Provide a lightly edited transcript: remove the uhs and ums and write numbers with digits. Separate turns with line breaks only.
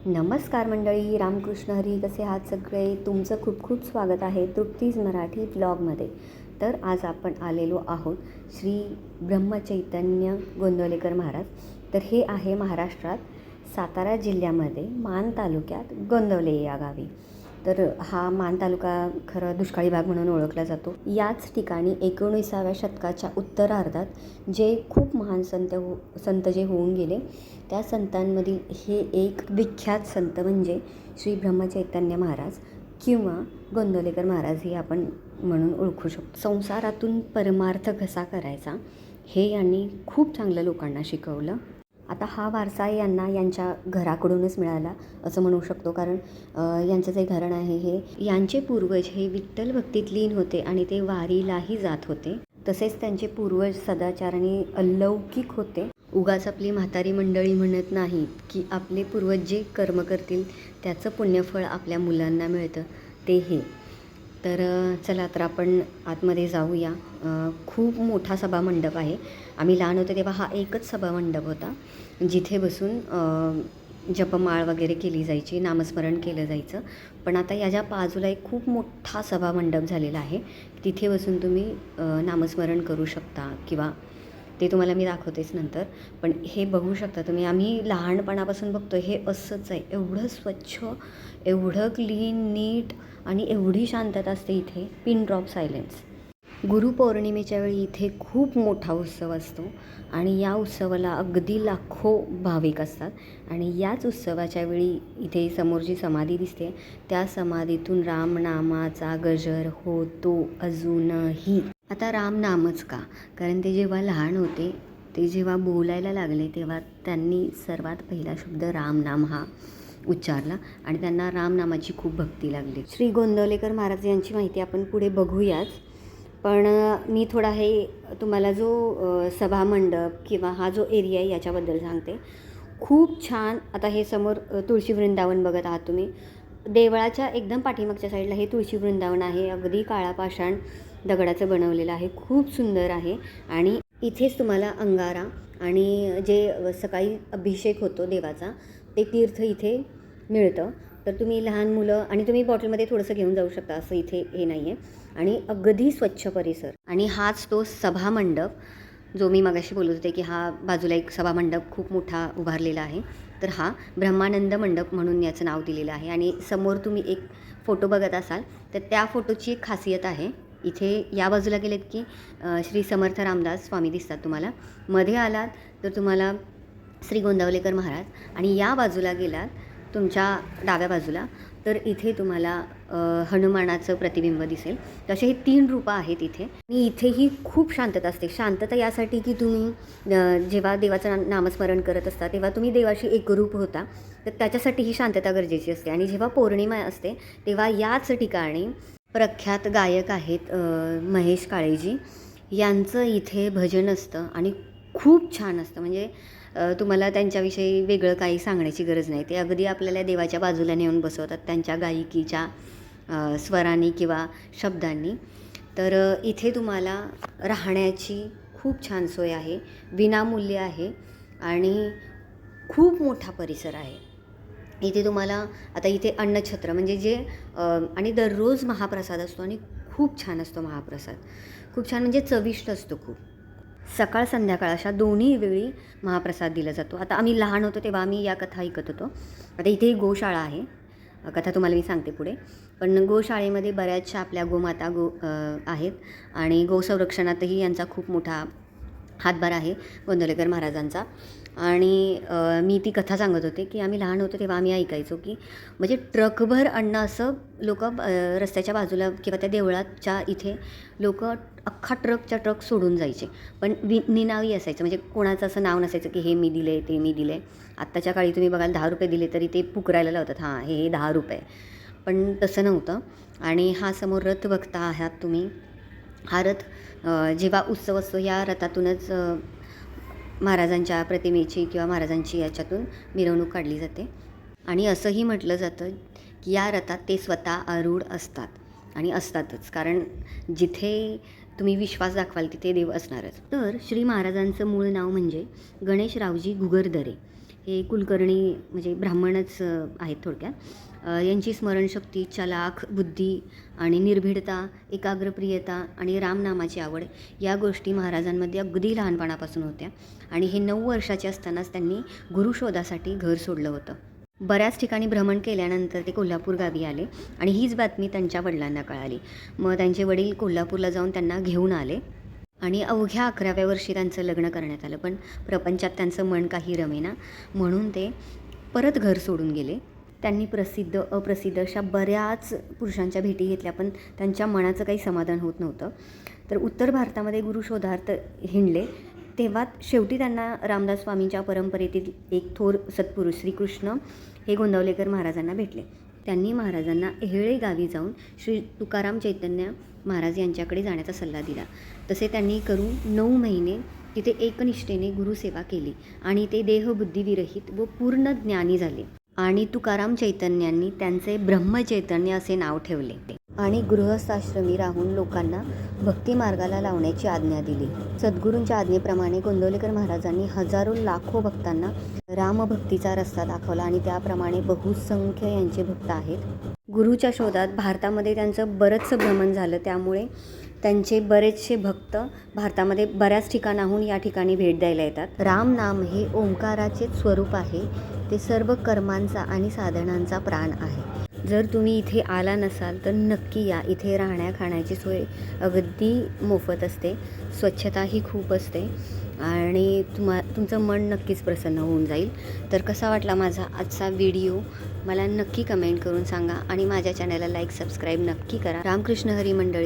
नमस्कार मंडळी, रामकृष्ण हरी. कसे आहात सगळे? तुमचं खूप खूप स्वागत आहे तृप्तीज मराठी ब्लॉगमध्ये. तर आज आपण आलेलो आहोत श्री ब्रह्मचैतन्य गोंदवलेकर महाराज. तर हे आहे महाराष्ट्रात सातारा जिल्ह्यामध्ये मान तालुक्यात गोंदवले या गावी. तर हा मान तालुका खरं दुष्काळी भाग म्हणून ओळखला जातो. याच ठिकाणी 19व्या शतकाच्या उत्तरार्धात जे खूप महान संत जे होऊन गेले, त्या संतांमधील हे एक विख्यात संत म्हणजे श्री ब्रह्मचैतन्य महाराज किंवा गोंदवलेकर महाराज हे आपण म्हणून ओळखू शकतो. संसारातून परमार्थ कसा करायचा हे यांनी खूप चांगलं लोकांना शिकवलं. आता हा वारसा यांना यांच्या घराकडूनच मिळाला असं म्हणू शकतो, कारण यांचं जे घराणं आहे हे यांचे पूर्वज हे विठ्ठल भक्तीत लीन होते आणि ते वारीलाही जात होते. तसेच त्यांचे पूर्वज सदाचार आणि अलौकिक होते. उगाच आपली म्हातारी मंडळी म्हणत नाहीत की आपले पूर्वज जे कर्म करतील त्याचं पुण्यफळ आपल्या मुलांना मिळतं, ते हे. तर चला तर आपण आतमध्ये जाऊया. खूप मोठा सभामंडप आहे. आम्ही लहान होतो तेव्हा हा एकच सभामंडप होता, जिथे बसून जपमाळ वगैरे केली जायची, नामस्मरण केलं जायचं. पण आता याच्या बाजूला एक खूप मोठा सभामंडप झालेला आहे. तिथे बसून तुम्ही नामस्मरण करू शकता किंवा ते तुम्हाला मी दाखवतेच नंतर. पण हे बघू शकता तुम्ही. आम्ही लहानपणापासून बघतो हे असंच आहे. एवढं स्वच्छ, एवढं क्लीन, नीट आणि एवढी शांतता असते इथे. Pin drop silence. गुरुपौर्णिमेच्या वेळी इथे खूप मोठा उत्सव असतो आणि या उत्सवाला अगदी लाखो भाविक असतात. आणि याच उत्सवाच्या वेळी इथे समोर जी समाधी दिसते त्या समाधीतून रामनामाचा गजर होतो अजूनही. आता रामनामच का? कारण ते जेव्हा लहान होते, ते जेव्हा बोलायला लागले तेव्हा त्यांनी सर्वात पहिला शब्द रामनाम हा उच्चारला आणि त्यांना रामनामाची खूप भक्ती लागली. श्री गोंदवलेकर महाराज यांची माहिती आपण पुढे बघूयाच, पण मी थोडा हे तुम्हाला जो सभामंडप किंवा हा जो एरिया आहे याच्याबद्दल सांगते. खूप छान. आता हे समोर तुळशी वृंदावन बघत आहात तुम्ही. देवळाच्या एकदम पाठीमागच्या साईडला हे तुळशी वृंदावन आहे. अगदी काळा पाषाण दगडाचं बनवलेलं आहे. खूप सुंदर आहे. आणि इथेच तुम्हाला अंगारा आणि जे सकाळी अभिषेक होतो देवाचा ते तीर्थ इथे मिळतं. तर तुम्ही लहान मुलं आणि तुम्ही बॉटलमध्ये थोडंसं घेऊन जाऊ शकता, असं इथे हे नाही आहे. आणि अगदी स्वच्छ परिसर. आणि हाच तो सभामंडप जो मी मगाशी बोलत होते की हा बाजूला एक सभामंडप खूप मोठा उभारलेला आहे. तर हा ब्रह्मानंद मंडप म्हणून याचं नाव दिलेलं आहे. आणि समोर तुम्ही एक फोटो बघत असाल तर त्या फोटोची एक खासियत आहे. इथे या बाजूला गेलेत की श्री समर्थ रामदास स्वामी दिसतात तुम्हाला. मध्ये आलात तर तुम्हाला श्री गोंदवलेकर महाराज आणि या बाजूला गेलात तुमच्या डाव्या बाजूला तर इथे तुम्हाला हनुमानाचं प्रतिबिंब दिसेल. तसे हे 3 रूपं आहेत इथे. आणि इथेही खूप शांतता असते. शांतता यासाठी की तुम्ही जेव्हा देवाचं नामस्मरण करत असता तेव्हा तुम्ही देवाशी एकरूप होता, तर त्याच्यासाठी ही शांतता गरजेची असते. आणि जेव्हा पौर्णिमा असते तेव्हा याच ठिकाणी प्रख्यात गायक आहेत महेश काळेजी, यांचं इथे भजन असतं आणि खूप छान असतं. म्हणजे तुम्हाला त्यांच्याविषयी वेगळं काही सांगण्याची गरज नाही. ते अगदी आपल्याला देवाच्या बाजूला नेऊन बसवतात त्यांच्या गायकीच्या स्वरांनी किंवा शब्दांनी. तर इथे तुम्हाला राहण्याची खूप छान सोय आहे, विनामूल्य आहे आणि खूप मोठा परिसर आहे. इथे तुम्हाला आता इथे अन्नछत्र म्हणजे जे आणि दररोज महाप्रसाद असतो आणि खूप छान असतो महाप्रसाद. खूप छान म्हणजे चविष्ट असतो खूप. सकाळ संध्याकाळ अशा दोन्ही वेळी महाप्रसाद दिला जातो. आता आम्ही लहान होतो तेव्हा आम्ही या कथा ऐकत होतो. आता इथे गोशाळा आहे. कथा तुम्हाला मी सांगते पुढे. पण गोशाळेमध्ये बऱ्याचशा आपल्या गोमाता आहेत आणि गोसंरक्षणातही यांचा खूप मोठा हातभार आहे गोंदवलेकर महाराजांचा. आणि मी ती कथा सांगत होते की आम्ही लहान होतो तेव्हा आम्ही ऐकायचो की म्हणजे ट्रकभर अन्न असं लोक रस्त्याच्या बाजूला किंवा त्या देवळाच्या इथे लोक अख्खा ट्रकच्या ट्रक सोडून जायचे. पण निनावी असायचं, म्हणजे कोणाचं असं नाव नसायचं की हे मी दिलं आहे ते मी दिलं आहे. आत्ताच्या काळी तुम्ही बघाल 10 रुपये दिले तरी ते पुकरायला लावतात, हां हे 10 रुपये. पण तसं नव्हतं. आणि हा समोर रथ बघता आहात तुम्ही. हा रथ जेव्हा उत्सव असतो या रथातूनच महाराजांच्या प्रतिमेची किंवा महाराजांची याच्यातून मिरवणूक काढली जाते. आणि असंही म्हटलं जातं की या रथात ते स्वतः आरूढ असतात आणि असतातच, कारण जिथे तुम्ही विश्वास दाखवाल तिथे देव असणारच. तर श्री महाराजांचं मूळ नाव म्हणजे गणेशरावजी घुगरदरे. हे कुलकर्णी म्हणजे ब्राह्मणच आहेत थोडक्यात. यांची स्मरणशक्ती, चलाख बुद्धी आणि निर्भीडता, एकाग्रप्रियता आणि रामनामाची आवड या गोष्टी महाराजांमध्ये अगदी लहानपणापासून होत्या. आणि हे 9 वर्षाचे असतानाच त्यांनी गुरुशोधासाठी घर सोडलं होतं. बऱ्याच ठिकाणी भ्रमण केल्यानंतर ते कोल्हापूर गावी आले आणि हीच बातमी त्यांच्या वडिलांना कळाली. मग त्यांचे वडील कोल्हापूरला जाऊन त्यांना घेऊन आले आणि अवघ्या 11व्या वर्षी त्यांचं लग्न करण्यात आलं. पण प्रपंचात त्यांचं मन काही रमेना, म्हणून ते परत घर सोडून गेले. त्यांनी प्रसिद्ध अप्रसिद्ध अशा बऱ्याच पुरुषांच्या भेटी घेतल्या, पण त्यांच्या मनाचं काही समाधान होत नव्हतं. तर उत्तर भारतामध्ये गुरुशोधार्थ हिंडले. तेव्हा शेवटी त्यांना रामदास स्वामींच्या परंपरेतील एक थोर सत्पुरुष श्रीकृष्ण हे गोंदवलेकर महाराजांना भेटले. त्यांनी महाराजांना येहळे गावी जाऊन श्री तुकाराम चैतन्य महाराज यांच्याकडे जाण्याचा सल्ला दिला. तसे त्यांनी करून 9 महिने तिथे एकनिष्ठेने गुरुसेवा केली आणि ते देहबुद्धीविरहित व पूर्ण ज्ञानी झाले. आणि तुकाराम चैतन्यांनी त्यांचे ब्रह्मचैतन्य असे नाव ठेवले आणि गृहस्थाश्रमी राहून लोकांना भक्ती मार्गाला लावण्याची आज्ञा दिली. सद्गुरूंच्या आज्ञेप्रमाणे गोंदवलेकर महाराजांनी हजारो लाखो भक्तांना रामभक्तीचा रस्ता दाखवला आणि त्याप्रमाणे बहुसंख्य यांचे भक्त आहेत. गुरुच्या शोधात भारतामध्ये त्यांचं बरंचसं भ्रमण झालं, त्यामुळे त्यांचे बरेचसे भक्त भारतामध्ये बऱ्याच ठिकाणाहून या ठिकाणी भेट द्यायला येतात. राम नाम हे ओंकाराचे स्वरूप आहे. ते सर्व कर्मांचा आणि साधनांचा प्राण आहे. जर तुम्ही इथे आला नसाल तर नक्की या. इथे राहण्या खाण्याची सोय अगदी मोफत असते, स्वच्छताही खूप असते आणि तुमचं मन नक्कीच प्रसन्न होऊन जाईल. तर कसा वाटला माझा आजचा व्हिडिओ मला नक्की कमेंट करून सांगा आणि माझ्या चॅनलला लाईक सबस्क्राईब नक्की करा. रामकृष्ण हरी मंडळी.